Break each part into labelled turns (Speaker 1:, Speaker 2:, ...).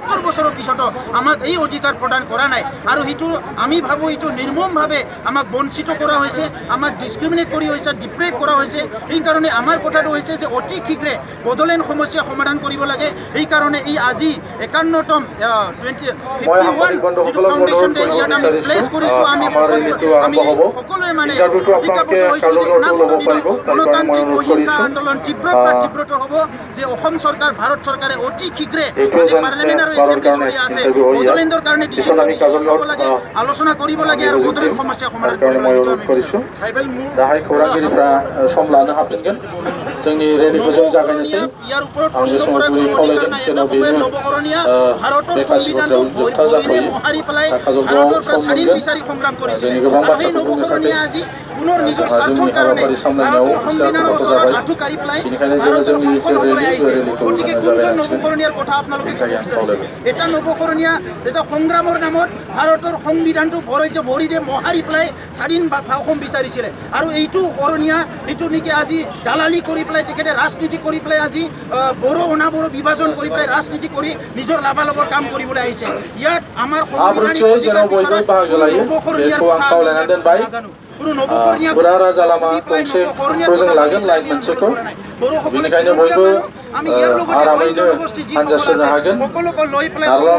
Speaker 1: 70 বছৰৰ পিছতো আমাক এই অধিকাৰ প্ৰদান কৰা নাই আৰু সেইটো আমি ভাবোঁ এইটো নিৰ্মমভাৱে আমাক বঞ্চিত কৰা হৈছে আমাক ডিছক্ৰিমিনেট কৰি হৈছে ডিপ্ৰেট কৰা হৈছে সেইকাৰণে আমাৰ কথাটো হৈছে যে অতি শীঘ্ৰে বড়োলেণ্ড সমস্যা সমাধান কৰিব লাগে সেইকাৰণে এই আজি 51তম 51 ফাউণ্ডেশ্যন ডে ইয়াত আমি প্লেচ কৰিছোঁ আমি সকলোৱে মানে প্ৰতিজ্ঞাবদ্ধ হৈছোঁ যে অনাগত দিনত গণতান্ত্ৰিক অহিংসা আন্দোলন তীব্ৰতৰ হ'ব যে অসম চৰকাৰ ভাৰত চৰকাৰে অতি শীঘ্ৰে যে পাৰ্লিয়ামেণ্ট আৰু এছেম্বলি চলি আছে বড়োলেণ্ডৰ কাৰণে ডিচিশ্যন ল'ব লাগে আলোচনা কৰিব লাগে আৰু বড়োলেণ্ড সমস্যা সমাধান কৰিব লাগে
Speaker 2: जोंनि रेडिखौ जों जागायनोसै
Speaker 1: ইয়াৰ ওপৰত প্ৰশ্ন কৰাৰ অধিকাৰ নাই এটা সময়ত নৱকৰণীয়া ভাৰতৰ সংবিধানটো ভৰিৰে মহাৰি পেলাই ভাৰতৰ পৰা স্বাধীন বিচাৰি সংগ্ৰাম কৰিছিল আৰু সেই নৱকৰণীয়া আজি পুনৰ নিজৰ স্বাৰ্থৰ কাৰণে ভাৰতৰ সংবিধানৰ ওচৰত আঁঠু কাঢ়ি পেলাই ভাৰতৰ সংসদ হ'বলৈ আহিছে গতিকে কোনজন নৱকৰণীয়াৰ কথা আপোনালোকে ক'ব বিচাৰিছে এটা নৱকৰণীয়া এটা সংগ্ৰামৰ নামত ভাৰতৰ সংবিধানটো ভৰিৰে মহাৰি পেলাই স্বাধীন অসম বিচাৰিছিলে আৰু এইটো কৰণীয়া এইটো নেকি আজি দালালি কৰি পেলাই তেখেতে ৰাজনীতি কৰি পেলাই আজি বড়ো অনাবড়ো বিভাজন কৰি পেলাই ৰাজনীতি কৰি নিজৰ লাভালাভৰ কাম কৰিবলৈ আহিছে ইয়াত আমাৰ সংবিধানিক অধিকাৰ বিচৰাত নৱকৰণীয়াৰ কথা নাজানো কোনো নৱকৰণীয়া
Speaker 2: बेनिखायनो बयबो आरामैनो हान्जासिनो हागोन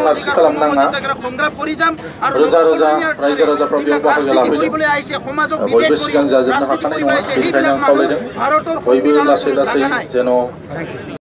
Speaker 2: लासि खालामनाङा रोजा रोजा रायजो राजाफ्रा बेयाव बाहागो लाफैदों बयबो सिगां जाजोबनो हाखानाय नङा बेनिखायनो आं खावलायदों बयबो लासै लासै जेन'